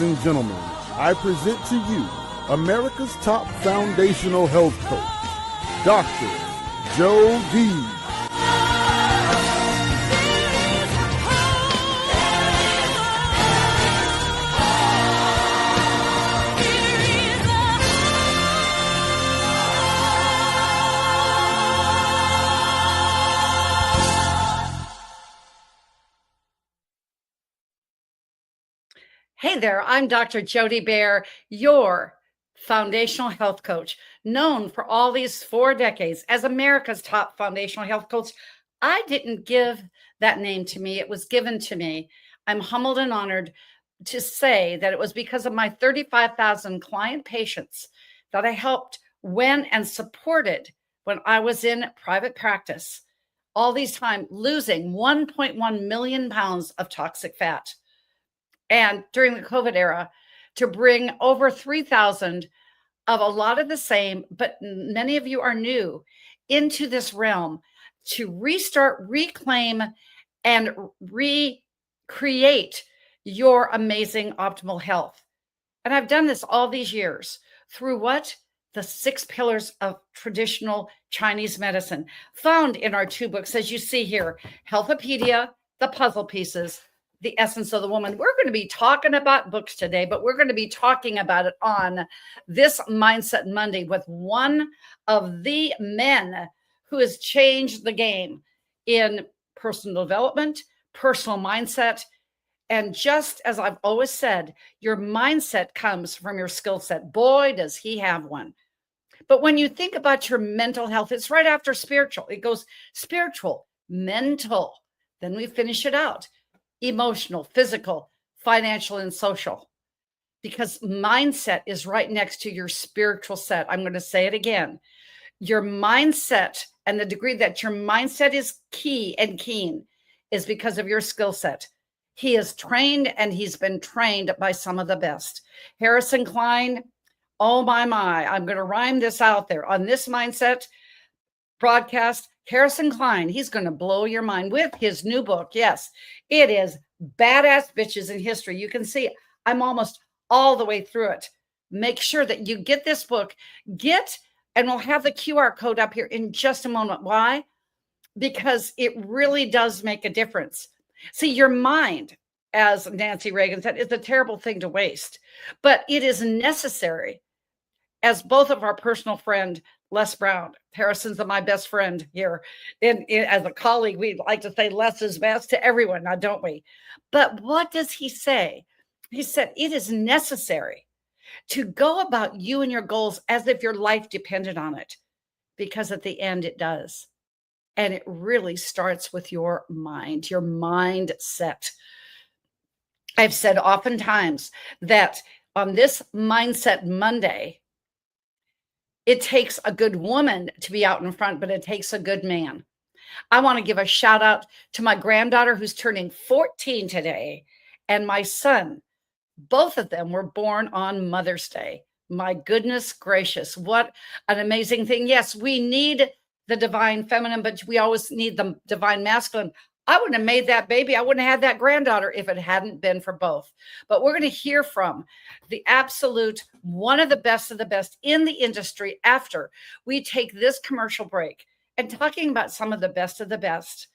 Ladies and gentlemen, I present to you America's top foundational health coach, Dr. Joe D. Hey there, I'm Dr. Jody Bear, your foundational health coach, known for all these 4 decades as America's top foundational health coach. I didn't give that name to me, it was given to me. I'm humbled and honored to say that it was because of my 35,000 client patients that I helped when and supported when I was in private practice, all these time losing 1.1 million pounds of toxic fat. And during the COVID era, to bring over 3,000 of a lot of the same, but many of you are new into this realm to restart, reclaim, and recreate your amazing optimal health. And I've done this all these years through what? The 6 pillars of traditional Chinese medicine found in our 2 books, as you see here, Healthopedia, The Puzzle Pieces, The Essence of the Woman. We're going to be talking about books today, but we're going to be talking about it on this Mindset Monday with one of the men who has changed the game in personal development, personal mindset. And just as I've always said, your mindset comes from your skill set. Boy, does he have one. But when you think about your mental health, it's right after spiritual. It goes spiritual, mental. Then we finish it out. Emotional, physical, financial, and social. Because mindset is right next to your spiritual set. I'm going to say it again. Your mindset and the degree that your mindset is key and keen is because of your skill set. He is trained and he's been trained by some of the best. Harrison Klein, oh my, I'm going to rhyme this out there on this mindset broadcast. Harrison Klein, he's going to blow your mind with his new book. Yes, it is Badass Bitches in History. You can see I'm almost all the way through it. Make sure that you get this book. And we'll have the QR code up here in just a moment. Why? Because it really does make a difference. See, your mind, as Nancy Reagan said, is a terrible thing to waste, but it is necessary. As both of our personal friend, Les Brown, Harrison's my best friend here. As a colleague, we like to say less is best to everyone, now don't we? But what does he say? He said, it is necessary to go about you and your goals as if your life depended on it, because at the end it does. And it really starts with your mind, your mindset. I've said oftentimes that on this Mindset Monday, it takes a good woman to be out in front, but it takes a good man. I want to give a shout out to my granddaughter who's turning 14 today, and my son. Both of them were born on Mother's Day. My goodness gracious, what an amazing thing. Yes, we need the divine feminine, but we always need the divine masculine. I wouldn't have made that baby. I wouldn't have had that granddaughter if it hadn't been for both. But we're going to hear from the absolute one of the best in the industry after we take this commercial break and talking about some of the best of the best.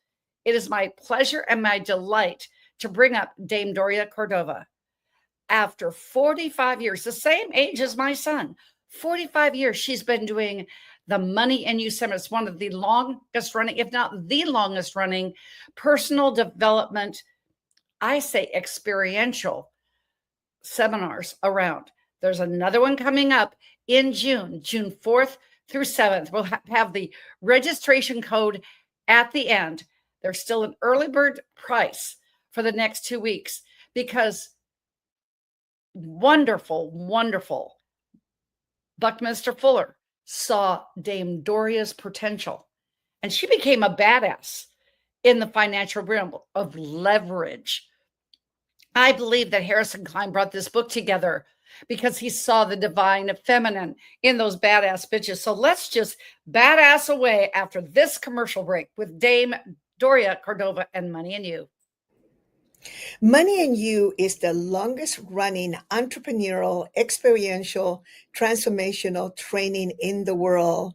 It is my pleasure and my delight to bring up Dame Doria Cordova. After 45 years, the same age as my son, 45 years, she's been doing the Money and You Summit. It's one of the longest running, if not the longest running, personal development, I say experiential seminars around. There's another one coming up in June 4th through 7th. We'll have the registration code at the end. There's still an early bird price for the next 2 weeks because wonderful Buckminster Fuller saw Dame Doria's potential, and she became a badass in the financial realm of leverage. I believe that Harrison Klein brought this book together because he saw the divine feminine in those badass bitches. So let's just badass away after this commercial break with Dame Doria Cordova and Money and You. Money and You is the longest running entrepreneurial, experiential, transformational training in the world.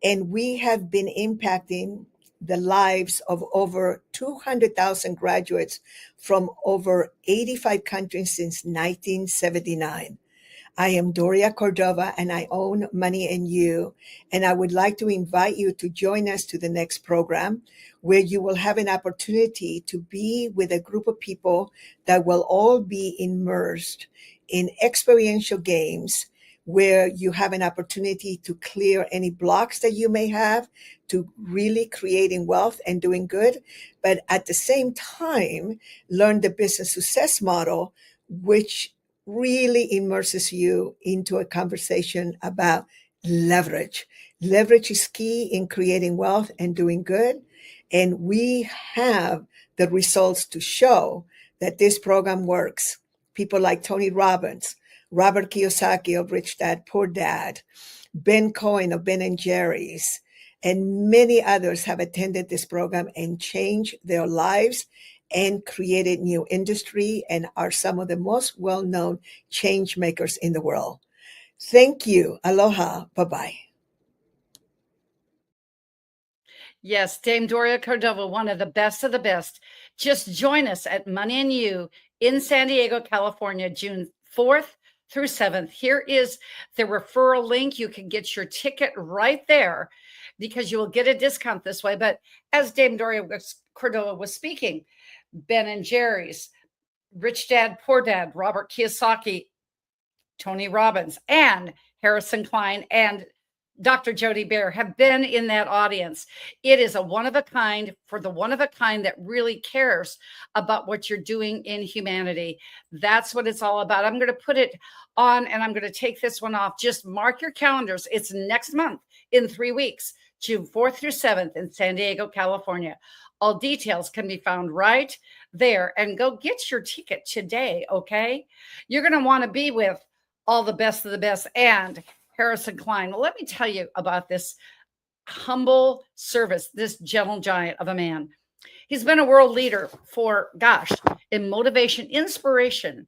And we have been impacting the lives of over 200,000 graduates from over 85 countries since 1979. I am Doria Cordova and I own Money and You. And I would like to invite you to join us to the next program where you will have an opportunity to be with a group of people that will all be immersed in experiential games where you have an opportunity to clear any blocks that you may have to really creating wealth and doing good. But at the same time, learn the business success model, which really immerses you into a conversation about leverage. Leverage is key in creating wealth and doing good. And we have the results to show that this program works. People like Tony Robbins, Robert Kiyosaki of Rich Dad, Poor Dad, Ben Cohen of Ben and Jerry's, and many others have attended this program and changed their lives and created new industry and are some of the most well-known change makers in the world. Thank you. Aloha. Bye-bye. Yes, Dame Doria Cordova, one of the best. Just join us at Money and You in San Diego, California, June 4th through 7th. Here is the referral link. You can get your ticket right there because you will get a discount this way. But as Dame Doria Cordova was speaking, Ben and Jerry's, Rich Dad, Poor Dad, Robert Kiyosaki, Tony Robbins, and Harrison Klein, and Dr. Jody Bear have been in that audience. It is a one of a kind for the one of a kind that really cares about what you're doing in humanity. That's what it's all about. I'm going to put it on and I'm going to take this one off. Just mark your calendars. It's next month in 3 weeks, June 4th through 7th in San Diego, California. All details can be found right there, and go get your ticket today. Okay. You're going to want to be with all the best of the best and Harrison Klein. Well, let me tell you about this humble service, this gentle giant of a man. He's been a world leader for, in motivation, inspiration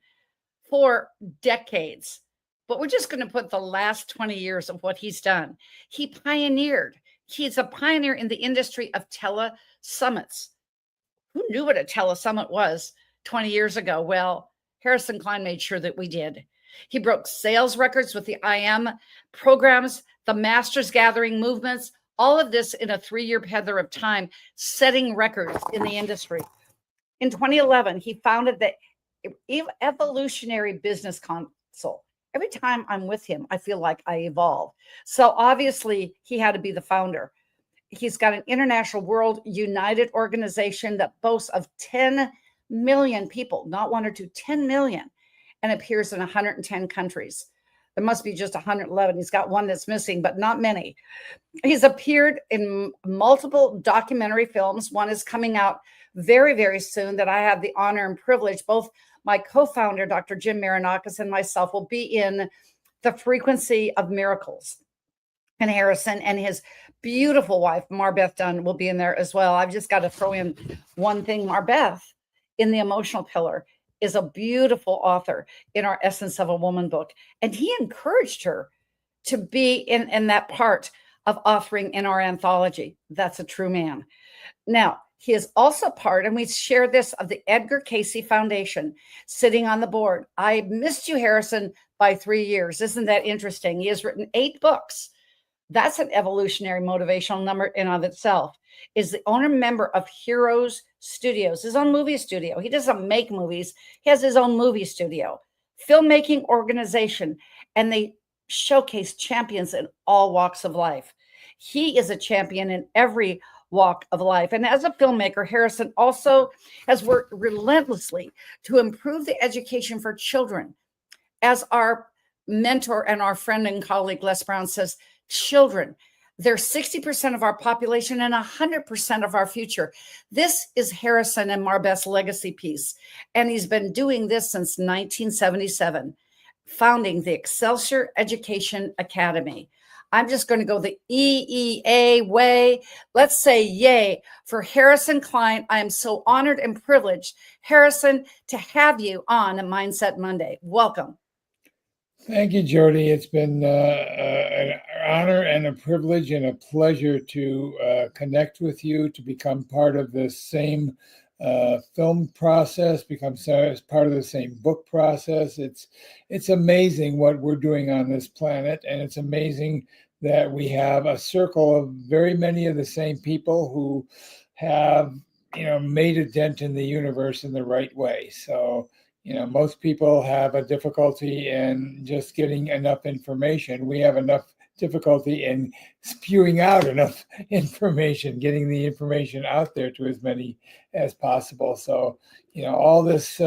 for decades. But we're just going to put the last 20 years of what he's done. He's a pioneer in the industry of telesummits. Who knew what a telesummit was 20 years ago? Well, Harrison Klein made sure that we did. He broke sales records with the IM programs, the Masters Gathering movements, all of this in a 3-year tether of time, setting records in the industry. In 2011, he founded the Evolutionary Business Council. Every time I'm with him, I feel like I evolve. So obviously, he had to be the founder. He's got an international world united organization that boasts of 10 million people, not one or two, 10 million. And appears in 110 countries. There must be just 111. He's got one that's missing, but not many. He's appeared in multiple documentary films. One is coming out very, very soon that I have the honor and privilege. Both my co-founder, Dr. Jim Marinakis, and myself will be in The Frequency of Miracles. And Harrison and his beautiful wife, Marbeth Dunn, will be in there as well. I've just got to throw in one thing. Marbeth, in the emotional pillar, is a beautiful author in our Essence of a Woman book. And he encouraged her to be in that part of authoring in our anthology. That's a true man. Now, he is also part, and we share this, of the Edgar Cayce Foundation, sitting on the board. I missed you, Harrison, by 3 years. Isn't that interesting? He has written 8 books. That's an evolutionary motivational number in of itself. Is the owner member of Heroes Studios, his own movie studio. He doesn't make movies. He has his own movie studio, filmmaking organization, and they showcase champions in all walks of life. He is a champion in every walk of life. And as a filmmaker, Harrison also has worked relentlessly to improve the education for children. As our mentor and our friend and colleague Les Brown says, children, they're 60% of our population and 100% of our future. This is Harrison and Marbeth's legacy piece. And he's been doing this since 1977, founding the Excelsior Education Academy. I'm just going to go the EEA way. Let's say yay for Harrison Klein. I am so honored and privileged, Harrison, to have you on a Mindset Monday. Welcome. Thank you, Jody. It's been an honor and a privilege and a pleasure to connect with you, to become part of the same film process, become part of the same book process. It's amazing what we're doing on this planet, and it's amazing that we have a circle of very many of the same people who have, made a dent in the universe in the right way. So, most people have a difficulty in just getting enough information. We have enough difficulty in spewing out enough information, getting the information out there to as many as possible. So, all this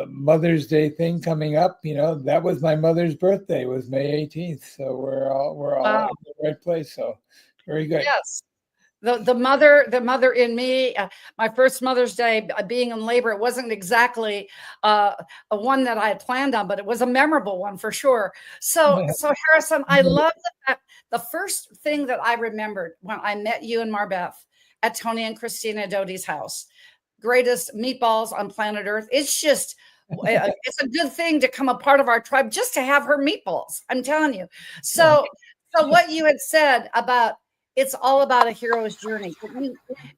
Mother's Day thing coming up, that was my mother's birthday, was May 18th. So we're all Wow. in the right place. So very good. Yes. The mother in me, my first Mother's Day being in labor, it wasn't exactly a one that I had planned on, but it was a memorable one for sure. So Harrison, I love that. The first thing that I remembered when I met you and Marbeth at Tony and Christina Doty's house, greatest meatballs on planet Earth. It's just, it's a good thing to come a part of our tribe just to have her meatballs. I'm telling you. So what you had said about, it's all about a hero's journey.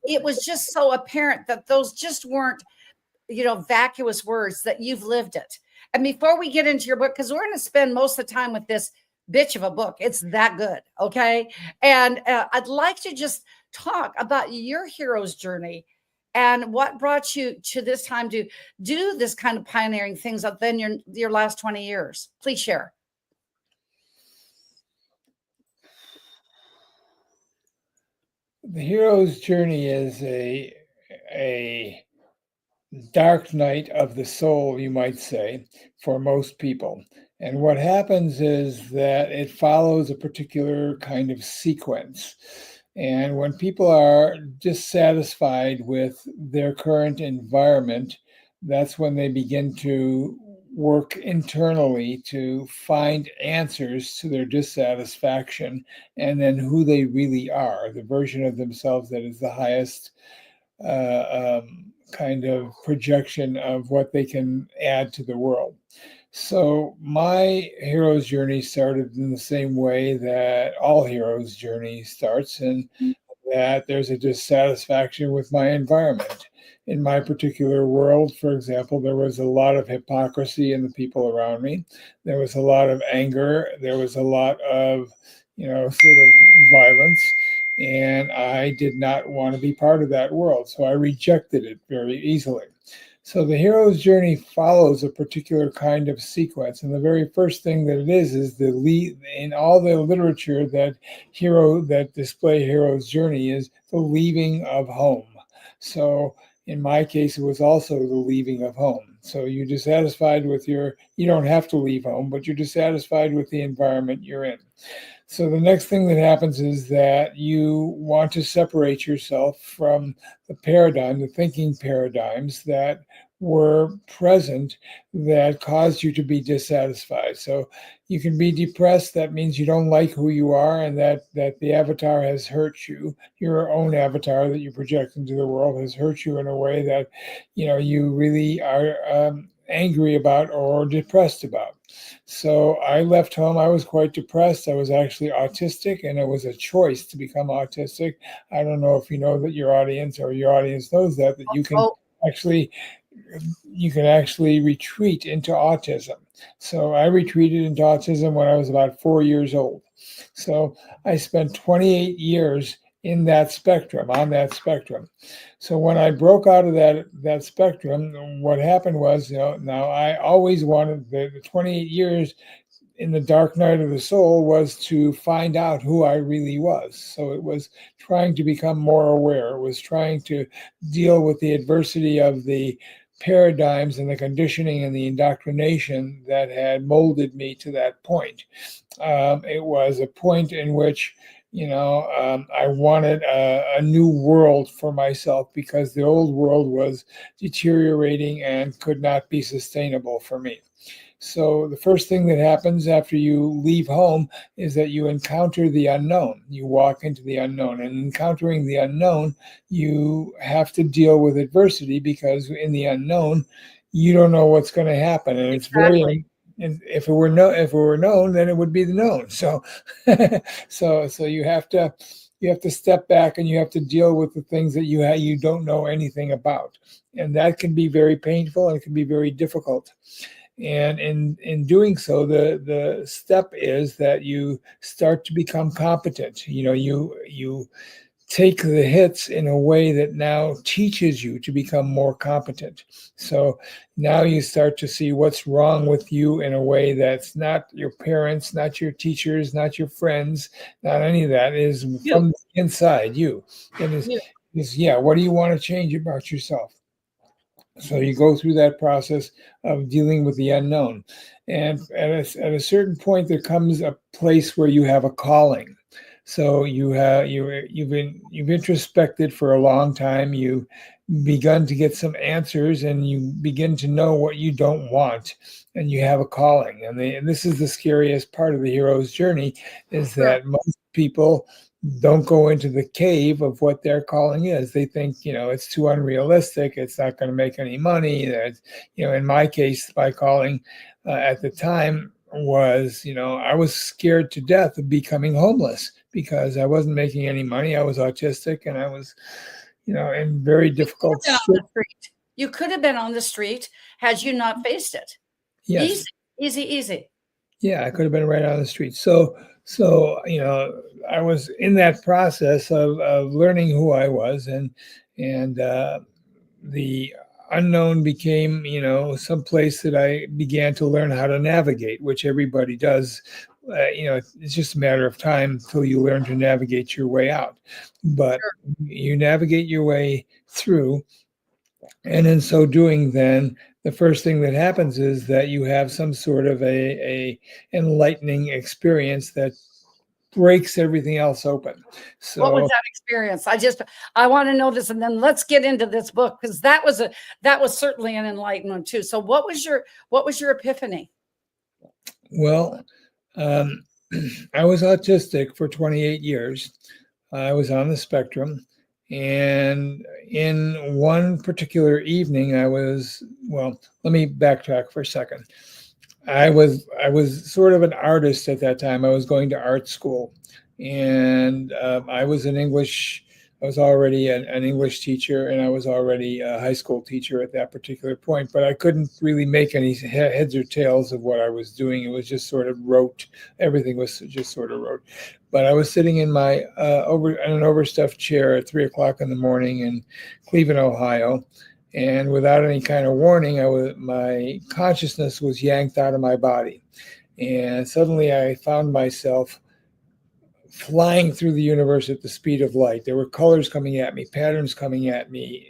It was just so apparent that those just weren't, vacuous words, that you've lived it. And before we get into your book, because we're going to spend most of the time with this bitch of a book, it's that good. Okay. And I'd like to just talk about your hero's journey and what brought you to this time to do this kind of pioneering things within your last 20 years. Please share. The hero's journey is a dark night of the soul, you might say, for most people. And what happens is that it follows a particular kind of sequence. And when people are dissatisfied with their current environment, that's when they begin to work internally to find answers to their dissatisfaction, and then who they really are, the version of themselves that is the highest kind of projection of what they can add to the world. So my hero's journey started in the same way that all heroes' journey starts, and that there's a dissatisfaction with my environment. In my particular world, for example, there was a lot of hypocrisy in the people around me. There was a lot of anger. There was a lot of, sort of violence. And I did not want to be part of that world. So I rejected it very easily. So the hero's journey follows a particular kind of sequence. And the very first thing that it is the lead in all the literature that display hero's journey is the leaving of home. So in my case, it was also the leaving of home. So you're dissatisfied with you don't have to leave home, but you're dissatisfied with the environment you're in. So the next thing that happens is that you want to separate yourself from the thinking paradigms that were present that caused you to be dissatisfied. So you can be depressed. That means you don't like who you are, and that the avatar has hurt you. Your own avatar that you project into the world has hurt you in a way that, you really are angry about or depressed about. So I left home. I was quite depressed. I was actually autistic, and it was a choice to become autistic. I don't know if you know that your audience knows that you can actually retreat into autism. So I retreated into autism when I was about 4 years old. So I spent 28 years on that spectrum. So when I broke out of that spectrum, what happened was, now I always wanted the 28 years in the dark night of the soul was to find out who I really was. So it was trying to become more aware. It was trying to deal with the adversity of the paradigms and the conditioning and the indoctrination that had molded me to that point. It was a point in which I wanted a new world for myself, because the old world was deteriorating and could not be sustainable for me. So the first thing that happens after you leave home is that you encounter the unknown. You walk into the unknown, and encountering the unknown, you have to deal with adversity, because in the unknown, you don't know what's going to happen, and it's Exactly. and if it were known, then it would be the known. So, so you have to step back, and you have to deal with the things that you don't know anything about, and that can be very painful, and it can be very difficult. And in doing so, the step is that you start to become competent. You take the hits in a way that now teaches you to become more competent. So now you start to see what's wrong with you in a way that's not your parents, not your teachers, not your friends, not any of that. It is from inside you. And what do you want to change about yourself? So you go through that process of dealing with the unknown. And at a certain point, there comes a place where you have a calling. So you've introspected for a long time. You've begun to get some answers, and you begin to know what you don't want, and you have a calling. And this is the scariest part of the hero's journey, is that most people don't go into the cave of what their calling is. They think, it's too unrealistic. It's not going to make any money. That, in my case, my calling at the time was, I was scared to death of becoming homeless because I wasn't making any money. I was autistic, and I was, in very difficult. You could have been on the street had you not faced it. Yes. Easy. Yeah, I could have been right on the street. So I was in that process of learning who I was, and the unknown became, some place that I began to learn how to navigate, which everybody does. It's just a matter of time until you learn to navigate your way out. But you navigate your way through, and in so doing, then the first thing that happens is that you have some sort of a enlightening experience that breaks everything else open. So what was that experience? I want to know this, and then let's get into this book, because that was certainly an enlightenment too. So what was your epiphany? Well, I was autistic for 28 years. I was on the spectrum. And in one particular evening, let me backtrack for a second. I was sort of an artist at that time. I was going to art school, and I was already an English teacher, and I was already a high school teacher at that particular point, but I couldn't really make any heads or tails of what I was doing. It was just sort of rote. Everything was just sort of rote. But I was sitting in my in an overstuffed chair at 3:00 in the morning in Cleveland, Ohio, and without any kind of warning, my consciousness was yanked out of my body, and suddenly I found myself flying through the universe at the speed of light. There were colors coming at me, patterns coming at me,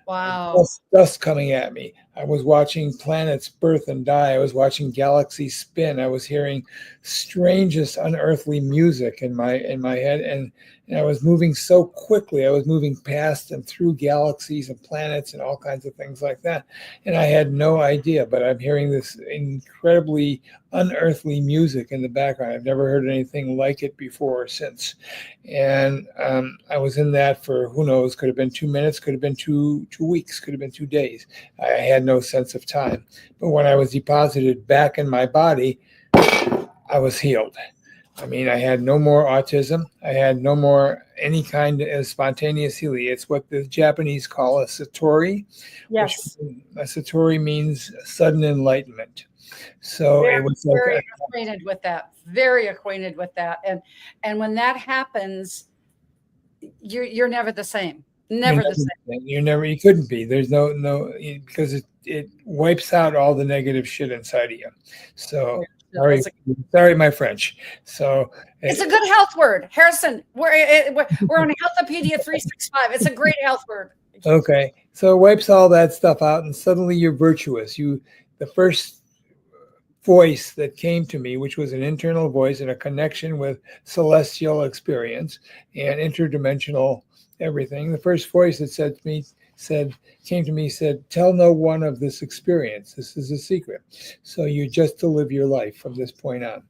wow, dust coming at me. I was watching planets birth and die. I was watching galaxies spin. I was hearing strangest, unearthly music in my head, and I was moving so quickly. I was moving past and through galaxies and planets and all kinds of things like that. And I had no idea, but I'm hearing this incredibly unearthly music in the background. I've never heard anything like it before or since. And I was in that for, who knows, could have been 2 minutes, could have been 2 weeks, could have been 2 days. I had no sense of time. But when I was deposited back in my body, I was healed. I mean, I had no more autism. I had no more any kind of spontaneous healing. It's what the Japanese call a satori. yes. A satori means sudden enlightenment. So it was very acquainted with that. Very acquainted with that. And when that happens, you're never the same. Never the same. You couldn't be. There's no because it wipes out all the negative shit inside of you. So sorry, my French. So it's a good health word, Harrison. We're on Healthopedia 365. It's a great health word. Okay, so it wipes all that stuff out, and suddenly you're virtuous. The first voice that came to me, which was an internal voice and a connection with celestial experience and interdimensional everything. The first voice that came to me, said, "Tell no one of this experience. This is a secret. So you're just to live your life from this point on."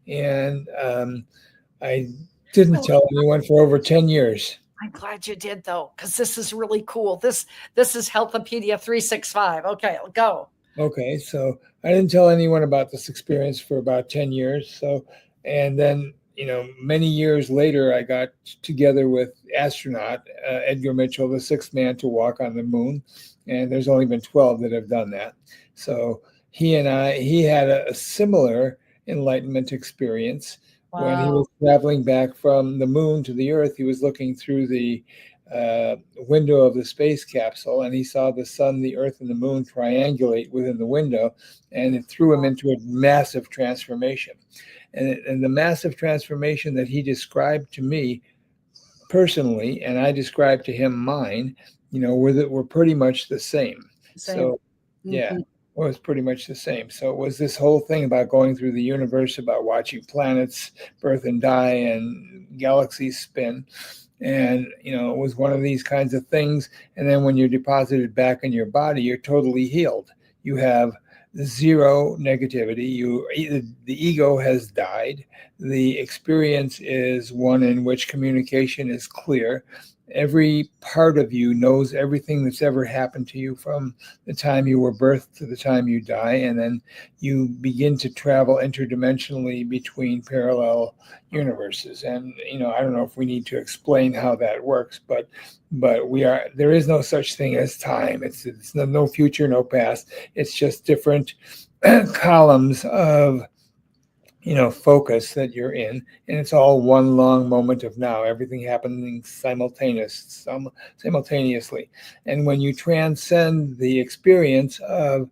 And I didn't tell anyone for over 10 years. I'm glad you did, though, because this is really cool. This is Healthopedia 365. Okay, go. Okay, so I didn't tell anyone about this experience for about 10 years. So, and then, many years later, I got together with astronaut Edgar Mitchell, the sixth man to walk on the moon. And there's only been 12 that have done that. So he had a similar enlightenment experience. Wow. When he was traveling back from the moon to the Earth. He was looking through the window of the space capsule, and he saw the sun, the Earth, and the moon triangulate within the window, and it threw him into a massive transformation. And the massive transformation that he described to me personally, and I described to him mine, were pretty much the same. So, yeah. Mm-hmm. Was pretty much the same. So it was this whole thing about going through the universe, about watching planets birth and die and galaxies spin. And, it was one of these kinds of things. And then when you're deposited back in your body, you're totally healed. You have zero negativity. The ego has died. The experience is one in which communication is clear. Every part of you knows everything that's ever happened to you from the time you were birthed to the time you die. And then you begin to travel interdimensionally between parallel universes. And, I don't know if we need to explain how that works, but there is no such thing as time. It's no future, no past. It's just different columns of focus that you're in, and it's all one long moment of now, everything happening simultaneously. And when you transcend the experience of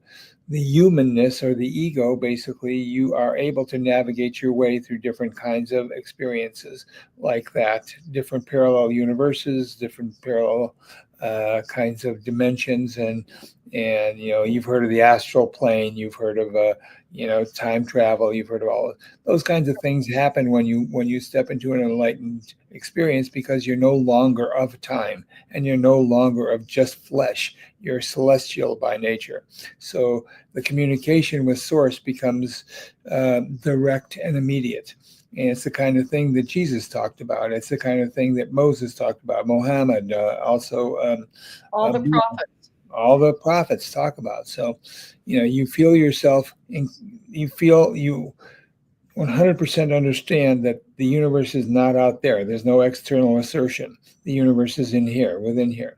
the humanness or the ego, basically, you are able to navigate your way through different kinds of experiences like that, different parallel universes, different parallel kinds of dimensions, and you've heard of the astral plane, you've heard of time travel, you've heard of all of those kinds of things happen when you step into an enlightened experience, because you're no longer of time and you're no longer of just flesh. You're celestial by nature. So the communication with Source becomes direct and immediate. And it's the kind of thing that Jesus talked about. It's the kind of thing that Moses talked about, Muhammad, also all the prophets. All the prophets talk about. So, you feel yourself, you 100% understand that the universe is not out there. There's no external assertion. The universe is in here, within here.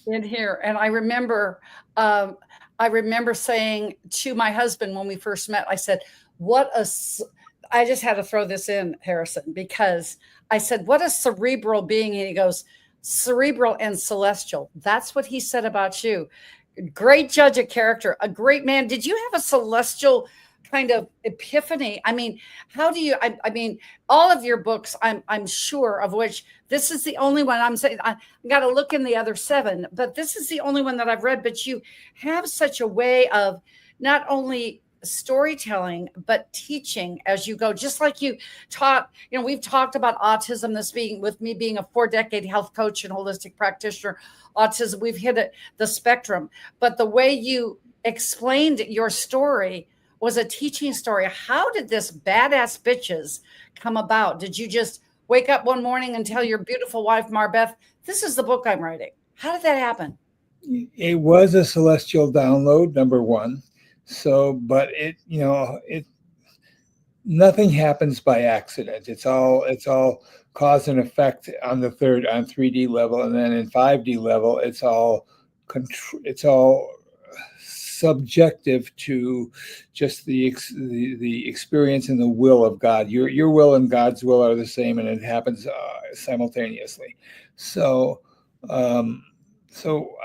In here. And I remember saying to my husband when we first met, I said, I just had to throw this in, Harrison, because I said, what a cerebral being. And he goes, cerebral and celestial. That's what he said about you. Great judge of character, a great man. Did you have a celestial kind of epiphany? I mean, how do you, I mean, all of your books, I'm sure of which this is the only one I'm saying, I got to look in the other 7, but this is the only one that I've read. But you have such a way of not only storytelling, but teaching as you go, just like you taught. We've talked about autism, this being with me being a 4-decade health coach and holistic practitioner. Autism, we've hit the spectrum, but the way you explained your story was a teaching story. How did this Badass Bitches come about? Did you just wake up one morning and tell your beautiful wife, Marbeth, this is the book I'm writing? How did that happen? It was a celestial download, number one. So, but nothing happens by accident. It's all cause and effect on 3D level, and then in 5D level, it's all subjective to just the experience and the will of God. Your will and God's will are the same, and it happens simultaneously. So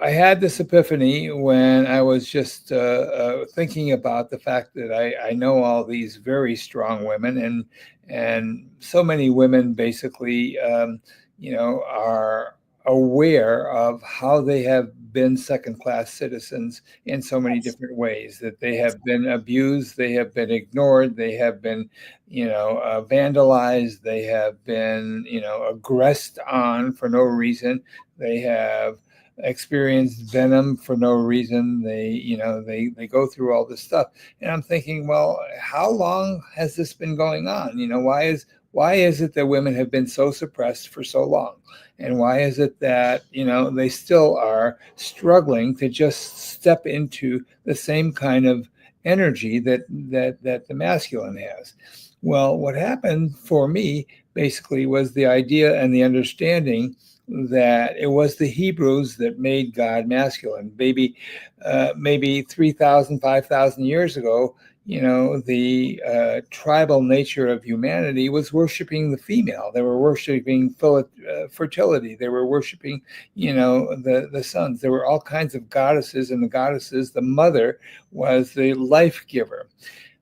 I had this epiphany when I was just thinking about the fact that I know all these very strong women, and so many women basically, are aware of how they have been second-class citizens in so many different ways, that they have been abused, they have been ignored, they have been, vandalized, they have been, aggressed on for no reason, they have experienced venom for no reason, they go through all this stuff. And I'm thinking, well, how long has this been going on? Why is it that women have been so suppressed for so long? And why is it that, they still are struggling to just step into the same kind of energy that the masculine has? Well, what happened for me basically was the idea and the understanding that it was the Hebrews that made God masculine. Maybe 3,000, 5,000 years ago, the tribal nature of humanity was worshiping the female. They were worshiping fertility. They were worshiping, the sons. There were all kinds of goddesses, and the mother was the life giver.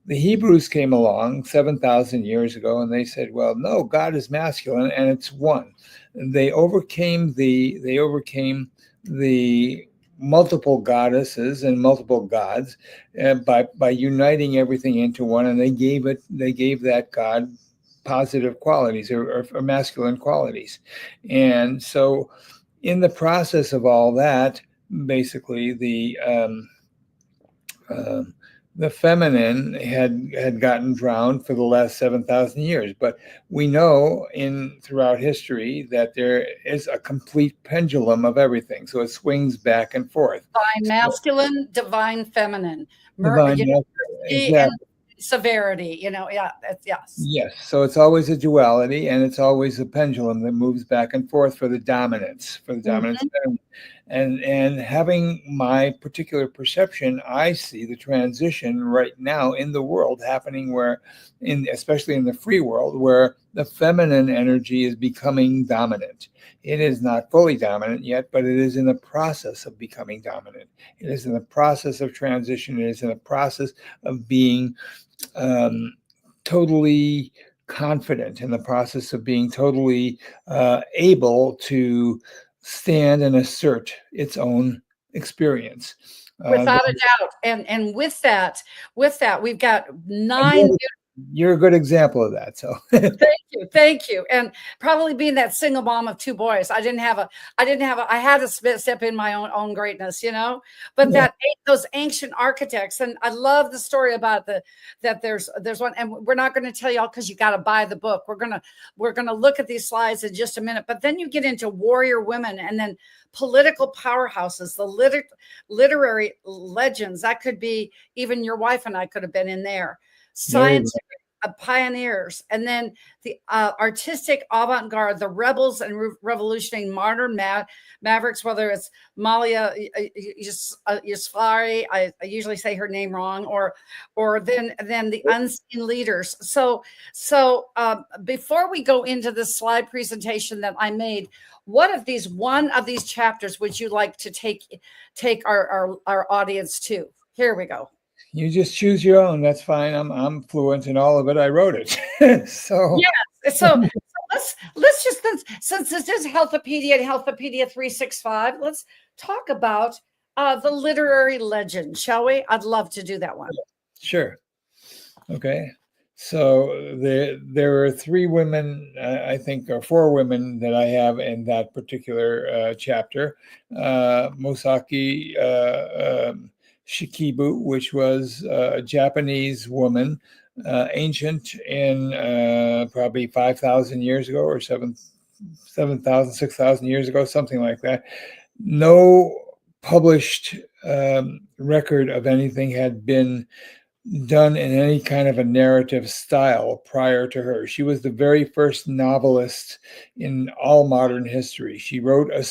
The Hebrews came along 7,000 years ago, and they said, well, no, God is masculine, and it's one. They overcame the multiple goddesses and multiple gods by uniting everything into one, and they gave that God positive qualities or masculine qualities. And so in the process of all that, basically the feminine had gotten drowned for the last 7,000 years. But we know throughout history that there is a complete pendulum of everything. So it swings back and forth. Divine masculine, divine feminine. Divine masculine, exactly. And severity, yes. Yes. So it's always a duality, and it's always a pendulum that moves back and forth for the dominance. And having my particular perception, I see the transition right now in the world happening especially in the free world, where the feminine energy is becoming dominant. It is not fully dominant yet, but it is in the process of becoming dominant. It is in the process of transition. It is in the process of being totally confident, in the process of being totally able to stand and assert its own experience. Without a doubt. And with that, we've got 9. You're a good example of that. So Thank you. And probably being that single mom of 2 boys, I had to step in my own greatness, but Yeah. those ancient architects. And I love the story about that there's one, and we're not going to tell y'all because you got to buy the book. We're going to look at these slides in just a minute, but then you get into warrior women and then political powerhouses, the literary legends. That could be even your wife and I could have been in there. Scientific pioneers, and then the artistic avant-garde, the rebels and revolutionary modern mavericks, whether it's Malia Yousafzai, I usually say her name wrong, or then the unseen leaders. So before we go into the slide presentation that I made, one of these chapters would you like to take our audience to? Here we go. You just choose your own. That's fine. I'm fluent in all of it. I wrote it. So yes. So let's just, since this is Healthopedia and Healthopedia 365, let's talk about the literary legend, shall we? I'd love to do that one. Sure. Okay. So there are 3 women, I think, or 4 women that I have in that particular chapter. Mosaki Shikibu, which was a Japanese woman, ancient in probably 5,000 years ago, or 7,000, 6,000 years ago, something like that. No published record of anything had been done in any kind of a narrative style prior to her. She was the very first novelist in all modern history. She wrote a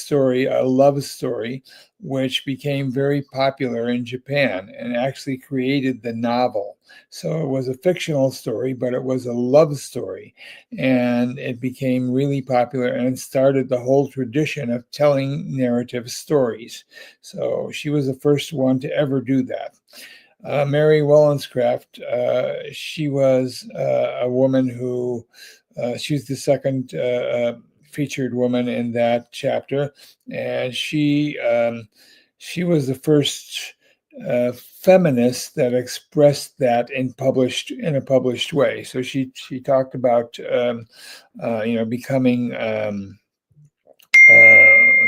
love story, which became very popular in Japan and actually created the novel. So it was a fictional story, but it was a love story, and it became really popular and started the whole tradition of telling narrative stories. So she was the first one to ever do that. Mary Wollstonecraft, she was a woman who, she was the second featured woman in that chapter, and she was the first feminist that expressed that in a published way. So she talked about becoming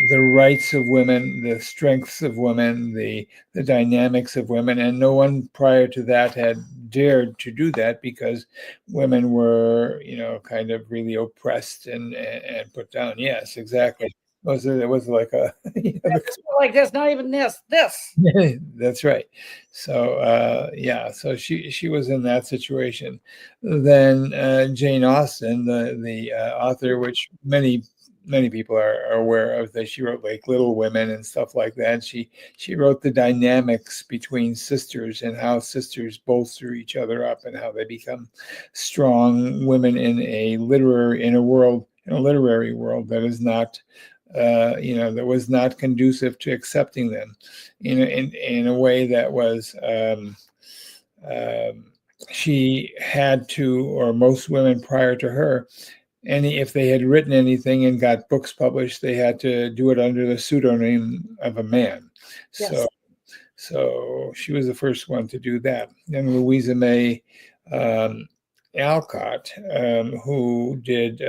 the rights of women, the strengths of women, the dynamics of women, and no one prior to that had dared to do that because women were, kind of really oppressed and put down. Yes, exactly. It was like a like this, not even this. That's right. So so she was in that situation. Then Jane Austen, the author, which many people are aware of, that she wrote like Little Women and stuff like that. She wrote the dynamics between sisters and how sisters bolster each other up and how they become strong women in a literary world that is not that was not conducive to accepting them in a way that was she had to, or most women prior to her, if they had written anything and got books published, they had to do it under the pseudonym of a man. Yes. So she was the first one to do that. Then Louisa May Alcott, who did.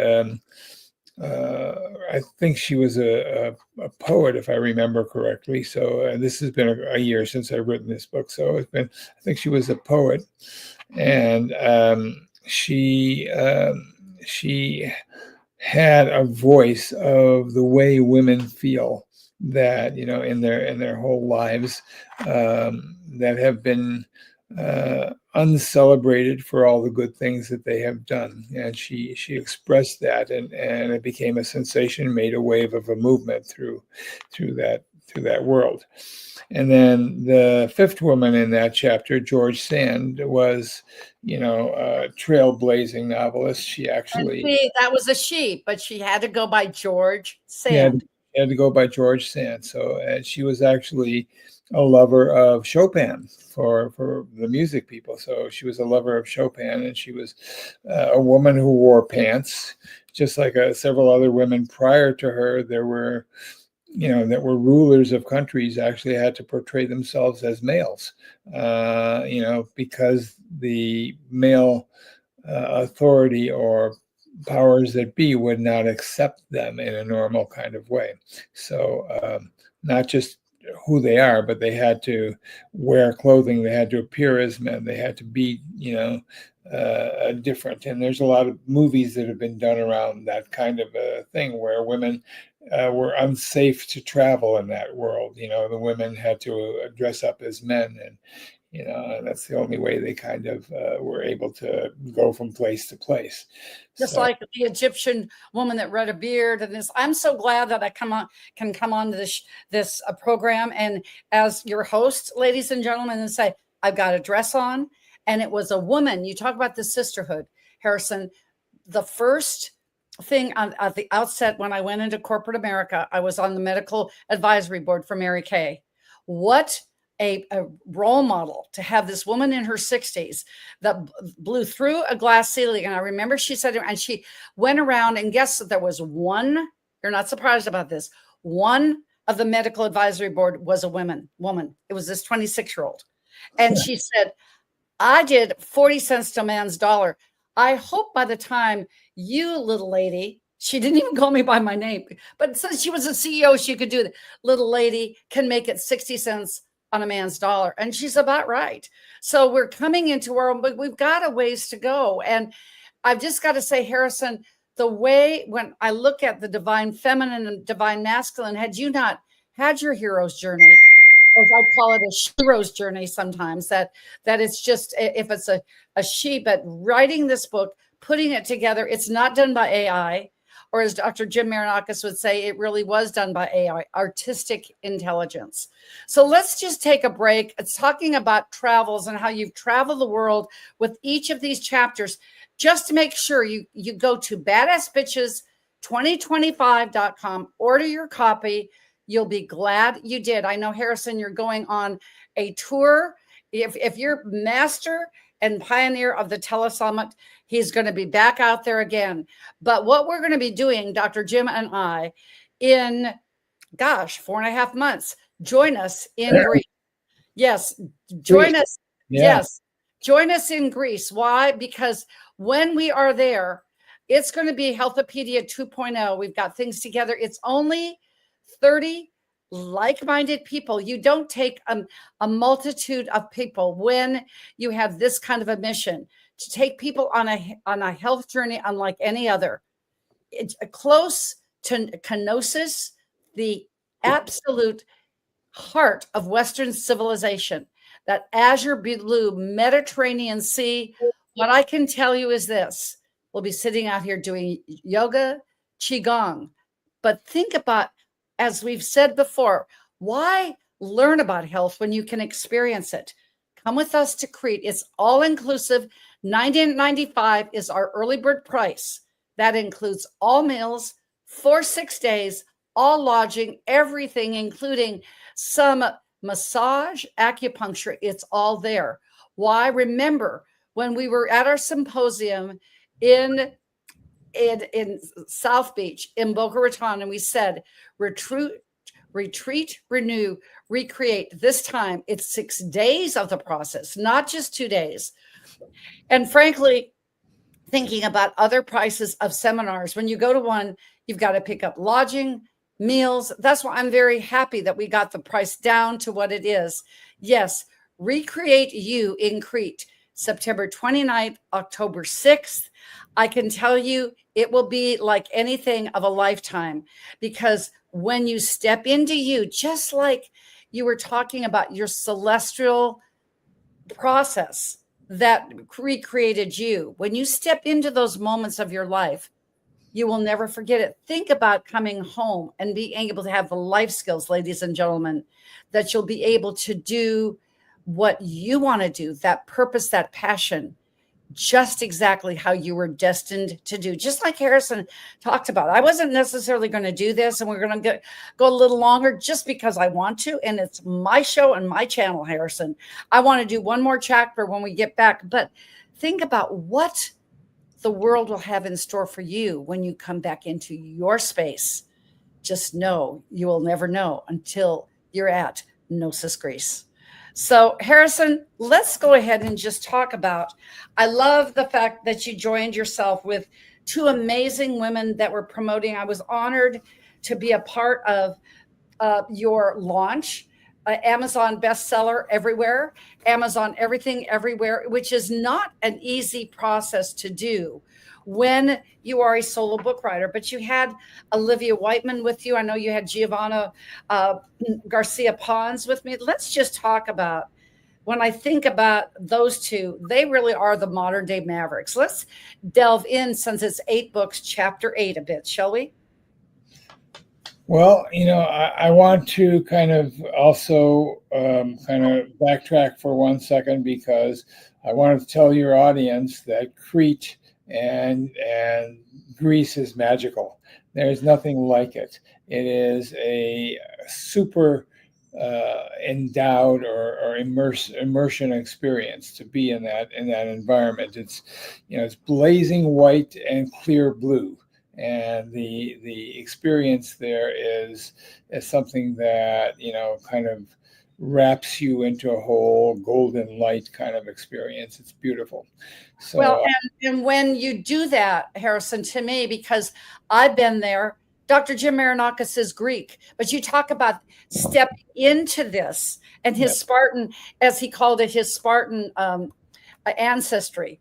I think she was a poet, if I remember correctly. So this has been a year since I've written this book. So I think she was a poet, and she had a voice of the way women feel, that in their whole lives, that have been uncelebrated for all the good things that they have done. And she expressed that, and it became a sensation, made a wave of a movement through that world. And then the fifth woman in that chapter, George Sand, was, a trailblazing novelist. She actually that was a she, but she had to go by George Sand. Had to go by George Sand. So she was actually a lover of Chopin for the music people. So she was a lover of Chopin, and she was a woman who wore pants, just like several other women prior to her. There were, that were rulers of countries, actually had to portray themselves as males, because the male authority or powers that be would not accept them in a normal kind of way. So not just who they are, but they had to wear clothing, they had to appear as men, they had to be, different. And there's a lot of movies that have been done around that kind of a thing, where women were unsafe to travel in that world. The women had to dress up as men, and and that's the only way they kind of were able to go from place to place. Just like the Egyptian woman that read a beard and this. I'm so glad that I can come on to this program, and as your host, ladies and gentlemen, and say, I've got a dress on, and it was a woman. You talk about the sisterhood, Harrison. The first thing at the outset, when I went into corporate America, I was on the medical advisory board for Mary Kay. What a role model to have this woman in her 60s that blew through a glass ceiling. And I remember she said, and she went around, and guess that there was one, you're not surprised about this, one of the medical advisory board was a woman. It was this 26-year-old. And she said, I did 40 cents to a man's dollar. I hope by the time you, little lady, she didn't even call me by my name, but since she was a CEO, she could do that. Little lady can make it 60 cents on a man's dollar. And she's about right. So we're coming into our own, but we've got a ways to go. And I've just got to say, Harrison, the way when I look at the divine feminine and divine masculine, had you not had your hero's journey, as I call it, a hero's journey sometimes, that it's just, if it's a she, but writing this book, putting it together, it's not done by AI, or as Dr. Jim Marinakis would say, it really was done by AI, artistic intelligence. So let's just take a break. It's talking about travels and how you've traveled the world with each of these chapters. Just to make sure you go to badassbitches2025.com, order your copy. You'll be glad you did. I know, Harrison, you're going on a tour. If you're master and pioneer of the telesummit. He's going to be back out there again. But what we're going to be doing, Dr. Jim and I, in 4.5 months, join us in Greece. Yes, join us. Yeah. Yes, join us in Greece. Why? Because when we are there, it's going to be Healthopedia 2.0. We've got things together. It's only 30 like-minded people. You don't take a multitude of people when you have this kind of a mission to take people on a health journey unlike any other. It's close to kenosis, the absolute heart of Western civilization, that azure blue Mediterranean Sea. What I can tell you is this: we'll be sitting out here doing yoga, qigong. But think about, as we've said before, why learn about health when you can experience it? Come with us to Crete. It's all inclusive. $19.95 is our early bird price. That includes all meals for 6 days, all lodging, everything, including some massage, acupuncture. It's all there. Why? Remember when we were at our symposium in South Beach, in Boca Raton, and we said, retreat, renew, recreate. This time it's 6 days of the process, not just 2 days. And frankly, thinking about other prices of seminars, when you go to one, you've got to pick up lodging, meals. That's why I'm very happy that we got the price down to what it is. Yes, Recreate You in Crete, September 29th, October 6th. I can tell you it will be like anything of a lifetime, because when you step into you, just like you were talking about your celestial process that recreated you, when you step into those moments of your life, you will never forget it. Think about coming home and being able to have the life skills, ladies and gentlemen, that you'll be able to do what you want to do, that purpose, that passion, just exactly how you were destined to do. Just like Harrison talked about. I wasn't necessarily going to do this, and we're going to go a little longer just because I want to, and it's my show and my channel, Harrison. I want to do one more chapter when we get back, but think about what the world will have in store for you when you come back into your space. Just know you will never know until you're at Gnosis Greece. So Harrison, let's go ahead and just talk about, I love the fact that you joined yourself with two amazing women that were promoting. I was honored to be a part of your launch, Amazon bestseller everywhere, Amazon everything everywhere, which is not an easy process to do when you are a solo book writer. But you had Olivia Whiteman with you. I know you had Giovanna Garcia Pons with me. Let's just talk about, when I think about those two, they really are the modern day mavericks. Let's delve in, since it's 8 books, chapter 8 a bit, shall we? Well, I want to kind of also kind of backtrack for 1 second, because I want to tell your audience that Crete and Greece is magical. There's nothing like it. It is a super endowed or immersion experience to be in that environment. It's it's blazing white and clear blue. And the experience there is something that kind of wraps you into a whole golden light kind of experience. It's beautiful. So, well, and when you do that, Harrison, to me, because I've been there, Dr. Jim Marinakis is Greek, but you talk about stepping into this and his Spartan, as he called it, his Spartan ancestry.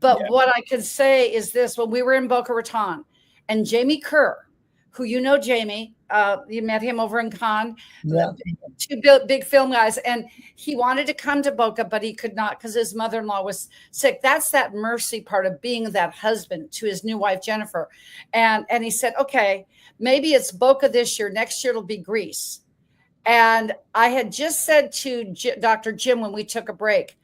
But what I can say is this: when we were in Boca Raton, and Jamie Kerr, who Jamie, you met him over in Cannes, two big film guys, and he wanted to come to Boca, but he could not because his mother-in-law was sick. That's that mercy part of being that husband to his new wife, Jennifer. And he said, okay, maybe it's Boca this year. Next year it'll be Greece. And I had just said to Dr. Jim when we took a break,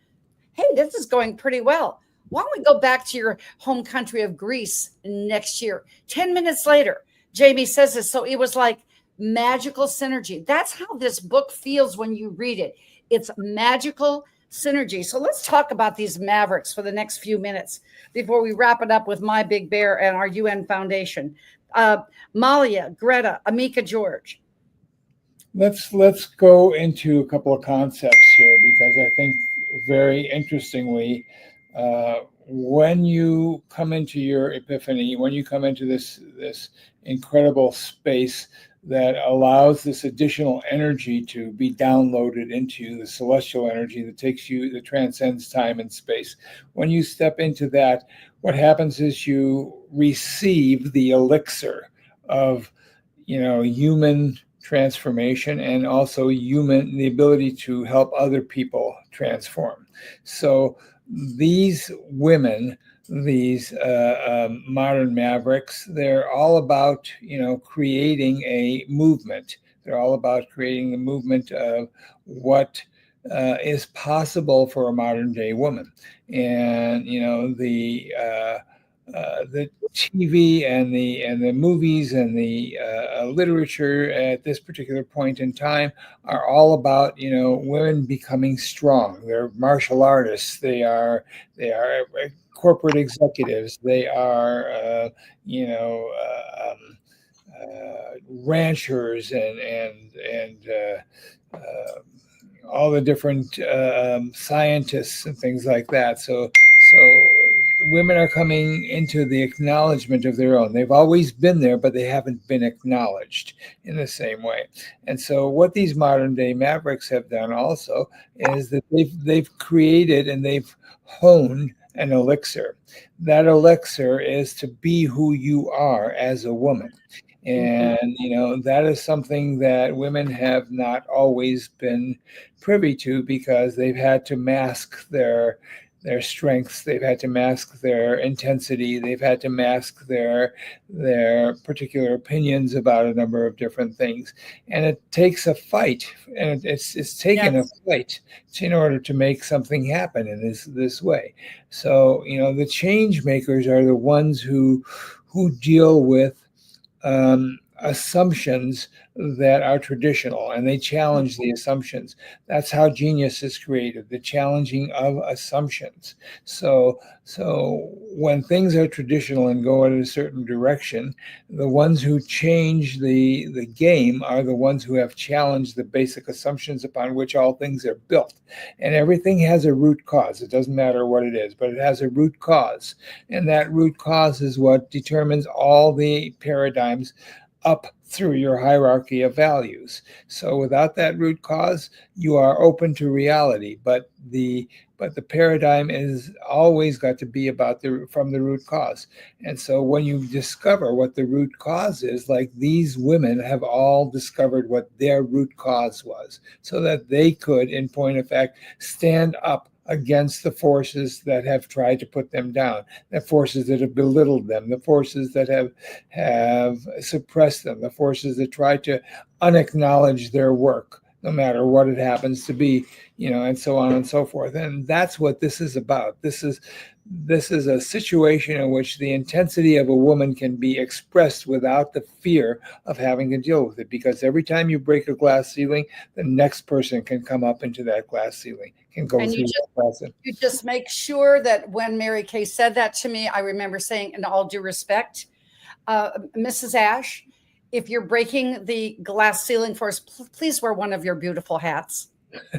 hey, this is going pretty well. Why don't we go back to your home country of Greece next year? 10 minutes later, Jamie says this. So it was like magical synergy. That's how this book feels when you read it. It's magical synergy. So let's talk about these mavericks for the next few minutes before we wrap it up with My Big Bear and our UN Foundation. Malia, Greta, Amika, George. Let's go into a couple of concepts here, because I think very interestingly, when you come into your epiphany, when you come into this incredible space that allows this additional energy to be downloaded into you, the celestial energy that transcends time and space. When you step into that, what happens is you receive the elixir of, human transformation, and also the ability to help other people transform. So these women, these modern mavericks, they're all about creating a movement. They're all about creating the movement of what is possible for a modern day woman. And the TV and the movies and the literature at this particular point in time are all about women becoming strong. They're martial artists. They are corporate executives. They are ranchers and all the different scientists and things like that. So women are coming into the acknowledgement of their own. They've always been there, but they haven't been acknowledged in the same way. And so what these modern day mavericks have done also is that they've created and they've honed an elixir. That elixir is to be who you are as a woman. And, that is something that women have not always been privy to, because they've had to mask their strengths. They've had to mask their intensity. They've had to mask their particular opinions about a number of different things. And it takes a fight, and it's taken a fight in order to make something happen in this way. So, the change makers are the ones who deal with assumptions that are traditional, and they challenge the assumptions. That's how genius is created, the challenging of assumptions. So when things are traditional and go in a certain direction, the ones who change the game are the ones who have challenged the basic assumptions upon which all things are built. And everything has a root cause. It doesn't matter what it is, but it has a root cause. And that root cause is what determines all the paradigms up through your hierarchy of values. So without that root cause, you are open to reality, but the paradigm is always got to be from the root cause. And so when you discover what the root cause is, like these women have all discovered what their root cause was, so that they could, in point of fact, stand up against the forces that have tried to put them down, the forces that have belittled them, the forces that have suppressed them, the forces that try to unacknowledge their work, no matter what it happens to be, and so on and so forth. And that's what this is about. This is a situation in which the intensity of a woman can be expressed without the fear of having to deal with it, because every time you break a glass ceiling, the next person can come up into that glass ceiling, can go through that process. You just make sure that when Mary Kay said that to me, I remember saying, in all due respect, Mrs. Ash, if you're breaking the glass ceiling for us, please wear one of your beautiful hats.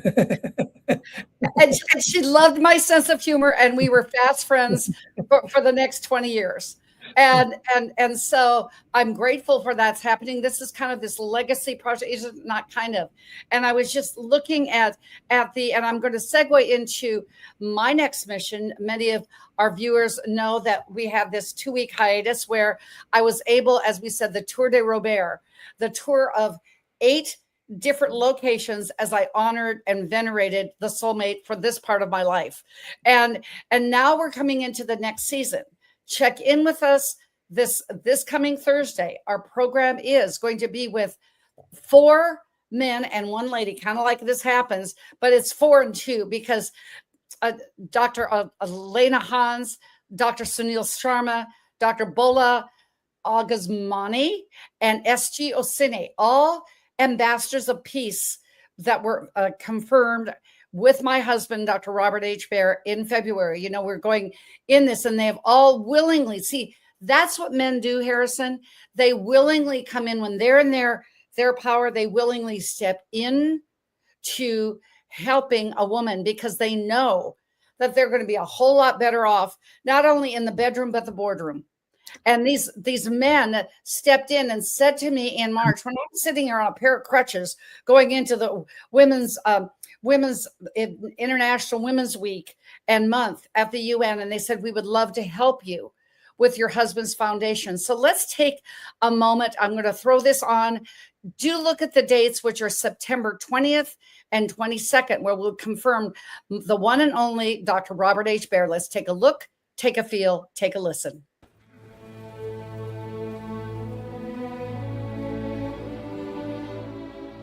and she loved my sense of humor, and we were fast friends for the next 20 years. And so I'm grateful for that's happening. This is kind of this legacy project. It's not kind of. And I was just looking at and I'm going to segue into my next mission. Many of our viewers know that we have this 2-week hiatus where I was able, as we said, the Tour de Robert, the tour of 8 different locations, as I honored and venerated the soulmate for this part of my life. And now we're coming into the next season. Check in with us this coming Thursday. Our program is going to be with 4 men and 1 lady, kind of like this happens, but it's 4 and 2, because Dr. Elena Hans, Dr. Sunil Sharma, Dr. Bola Agazmani, and S.G. Osine, all ambassadors of peace that were confirmed with my husband, Dr. Robert H. Bear, in February. You know, we're going in this, and they have all willingly, see, that's what men do, Harrison. They willingly come in when they're in their power. They willingly step in to helping a woman because they know that they're going to be a whole lot better off, not only in the bedroom, but the boardroom. And these men stepped in and said to me in March, when I'm sitting here on a pair of crutches going into the women's International Women's Week and month at the UN, and they said, we would love to help you with your husband's foundation. So let's take a moment. I'm going to throw this on. Do look at the dates, which are September 20th and 22nd, where we'll confirm the one and only Dr. Robert H. Bear. Let's take a look, take a feel, take a listen.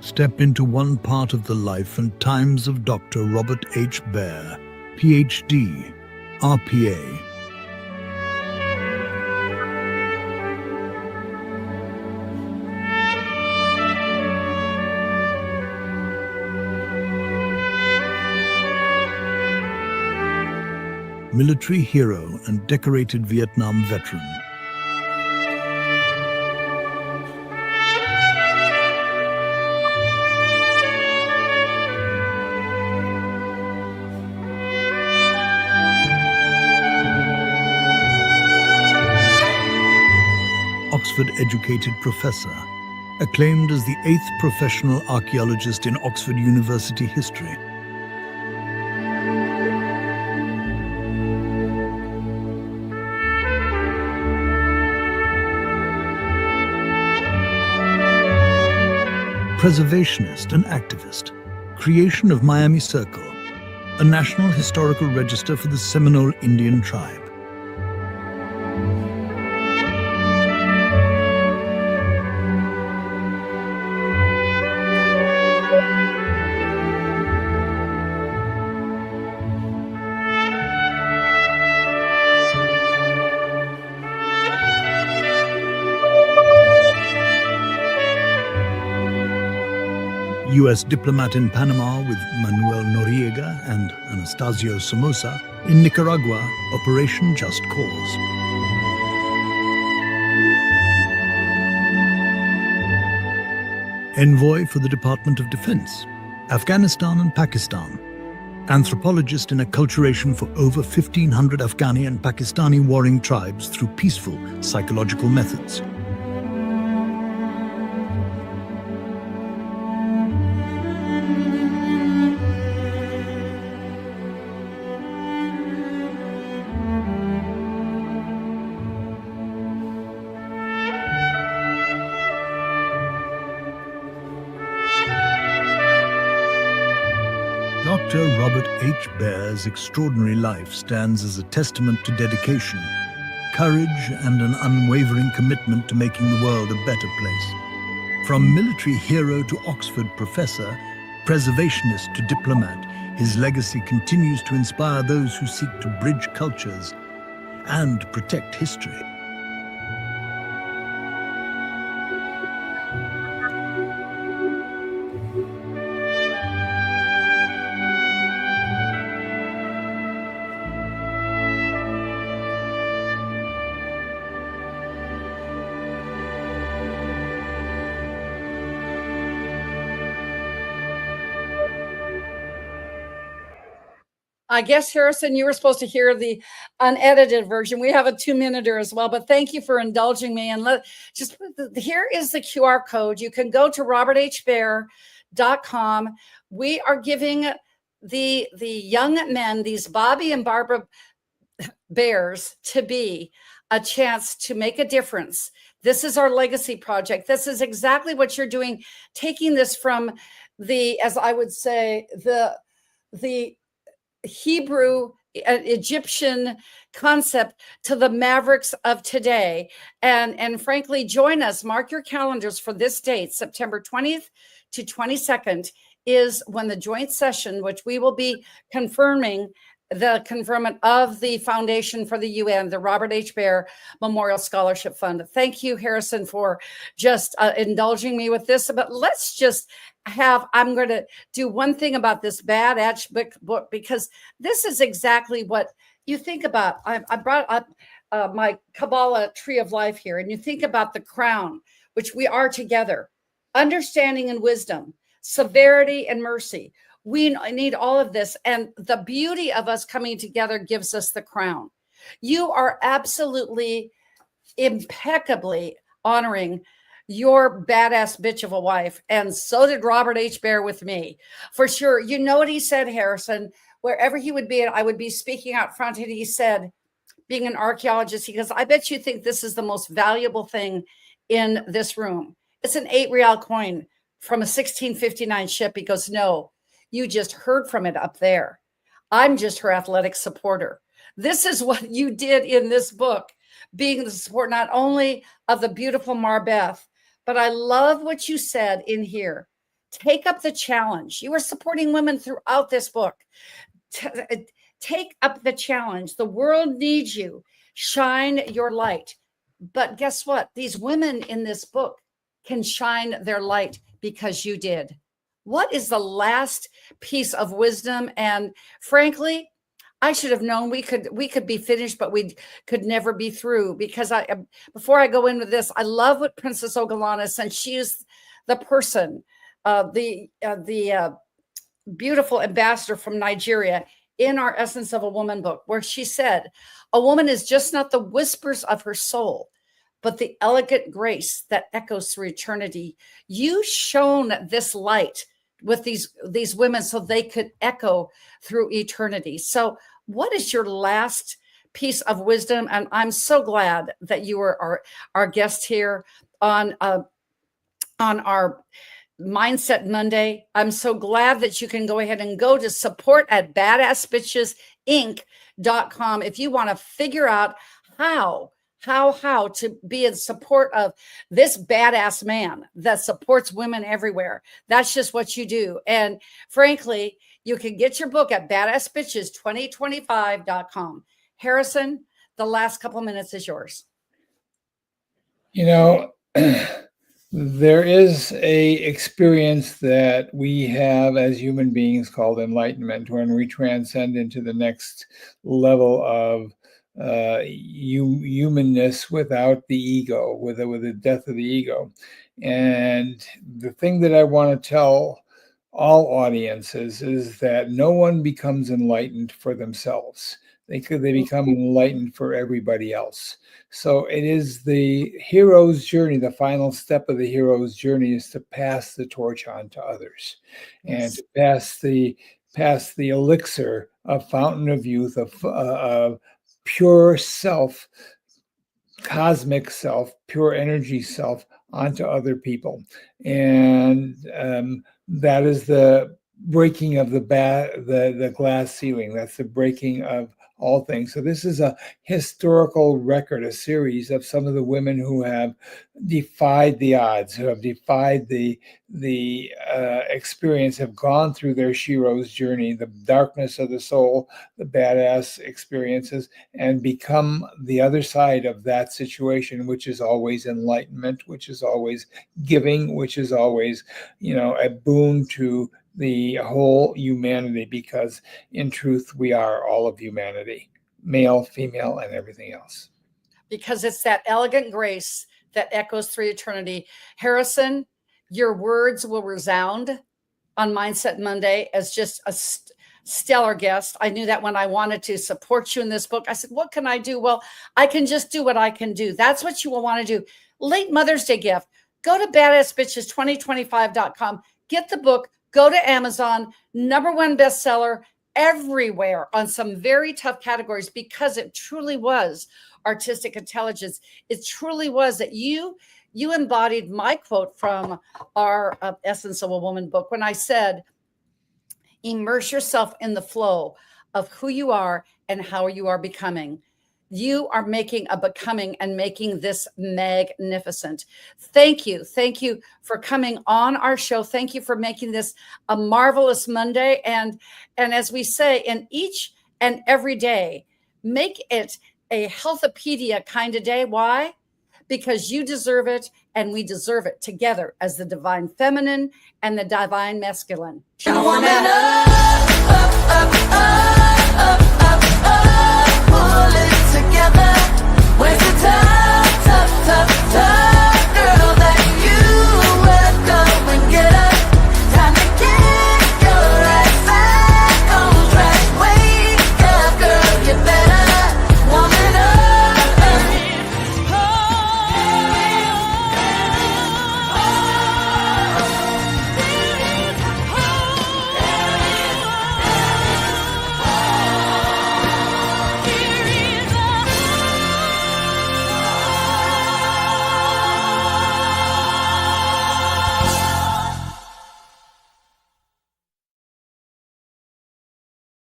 Step into one part of the life and times of Dr. Robert H. Bear, PhD, RPA. Military hero and decorated Vietnam veteran. Oxford-educated professor, acclaimed as the 8th professional archaeologist in Oxford University history. Preservationist and activist, creation of Miami Circle, a national historical register for the Seminole Indian tribe. U.S. diplomat in Panama with Manuel Noriega and Anastasio Somoza. In Nicaragua, Operation Just Cause. Envoy for the Department of Defense, Afghanistan and Pakistan. Anthropologist in acculturation for over 1,500 Afghani and Pakistani warring tribes through peaceful psychological methods. Dr. Robert H. Bear's extraordinary life stands as a testament to dedication, courage, and an unwavering commitment to making the world a better place. From military hero to Oxford professor, preservationist to diplomat, his legacy continues to inspire those who seek to bridge cultures and protect history. I guess, Harrison, you were supposed to hear the unedited version. We have a 2-minuter as well, but thank you for indulging me. And here is the QR code. You can go to roberthbear.com. We are giving the young men, these Bobby and Barbara Bears, to be a chance to make a difference. This is our legacy project. This is exactly what you're doing, taking this from the, as I would say, the Hebrew, Egyptian concept to the mavericks of today. And frankly, join us. Mark your calendars for this date, September 20th to 22nd is when the joint session, which we will be confirming the conferment of the Foundation for the UN, the Robert H. Baer Memorial Scholarship Fund. Thank you, Harrison, for just indulging me with this. But let's just I'm going to do one thing about this badass book, because this is exactly what you think about. I brought up my Kabbalah tree of life here, and you think about the crown, which we are together, understanding and wisdom, severity and mercy. We need all of this. And the beauty of us coming together gives us the crown. You are absolutely impeccably honoring your badass bitch of a wife. And so did Robert H. Baer with me, for sure. You know what he said, Harrison? Wherever he would be, I would be speaking out front. And he said, being an archaeologist, he goes, I bet you think this is the most valuable thing in this room. It's an 8 real coin from a 1659 ship. He goes, no, you just heard from it up there. I'm just her athletic supporter. This is what you did in this book, being the support not only of the beautiful Marbeth, but I love what you said in here. Take up the challenge. You are supporting women throughout this book. Take up the challenge. The world needs you. Shine your light. But guess what? These women in this book can shine their light because you did. What is the last piece of wisdom? And frankly, I should have known we could be finished, but we could never be through, because before I go into this, I love what Princess Ogalana said. She is the person, the beautiful ambassador from Nigeria in our Essence of a Woman book, where she said, a woman is just not the whispers of her soul, but the elegant grace that echoes through eternity. You shone this light with these women so they could echo through eternity. So what is your last piece of wisdom? And I'm so glad that you were our guest here on our Mindset Monday. I'm so glad that you can go ahead and go to support at badassbitchesinc.com if you want to figure out how to be in support of this badass man that supports women everywhere. That's just what you do. And frankly, you can get your book at badassbitches2025.com. Harrison, the last couple of minutes is yours. You know, there is a experience that we have as human beings called enlightenment, when we transcend into the next level of humanness without the ego, with the death of the ego. And the thing that I want to tell all audiences is that no one becomes enlightened for themselves. They become enlightened for everybody else. So it is the hero's journey. The final step of the hero's journey is to pass the torch on to others, and to pass the elixir of fountain of youth, of pure self, cosmic self, pure energy self onto other people. And that is the breaking of the glass ceiling. That's the breaking of all things. So this is a historical record, a series of some of the women who have defied the odds, who have defied the experience, have gone through their hero's journey, the darkness of the soul, the badass experiences, and become the other side of that situation, which is always enlightenment, which is always giving, which is always, a boon to the whole humanity, because in truth, we are all of humanity, male, female, and everything else. Because it's that elegant grace that echoes through eternity. Harrison, your words will resound on Mindset Monday as just a stellar guest. I knew that when I wanted to support you in this book. I said, what can I do? Well, I can just do what I can do. That's what you will want to do. Late Mother's Day gift. Go to badassbitches2025.com. Get the book. Go to Amazon. #1 bestseller everywhere on some very tough categories, because it truly was artistic intelligence. It truly was that you embodied my quote from our Essence of a Woman book, when I said, immerse yourself in the flow of who you are and how you are becoming. You are making a becoming and making this magnificent. Thank you. Thank you for coming on our show. Thank you for making this a marvelous Monday. And as we say, in each and every day. Make it a healthopedia kind of day. Why? Because you deserve it, and we deserve it together as the divine feminine and the divine masculine. Woman up.